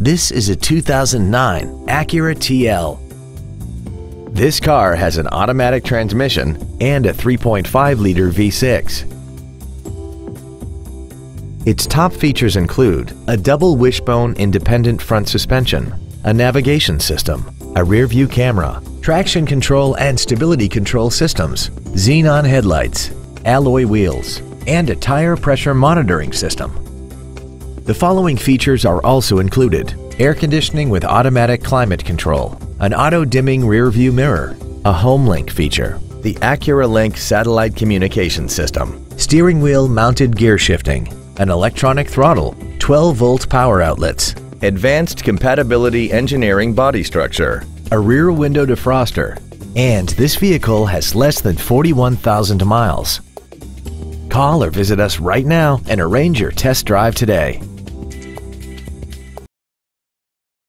This is a 2009 Acura TL. This car has an automatic transmission and a 3.5-liter V6. Its top features include a double wishbone independent front suspension, a navigation system, a rear-view camera, traction control and stability control systems, xenon headlights, alloy wheels, and a tire pressure monitoring system. The following features are also included: air conditioning with automatic climate control, an auto-dimming rear-view mirror, a HomeLink feature, the Acura Link satellite communication system, steering wheel mounted gear shifting, an electronic throttle, 12-volt power outlets, advanced compatibility engineering body structure, a rear window defroster, and this vehicle has less than 41,000 miles. Call or visit us right now and arrange your test drive today.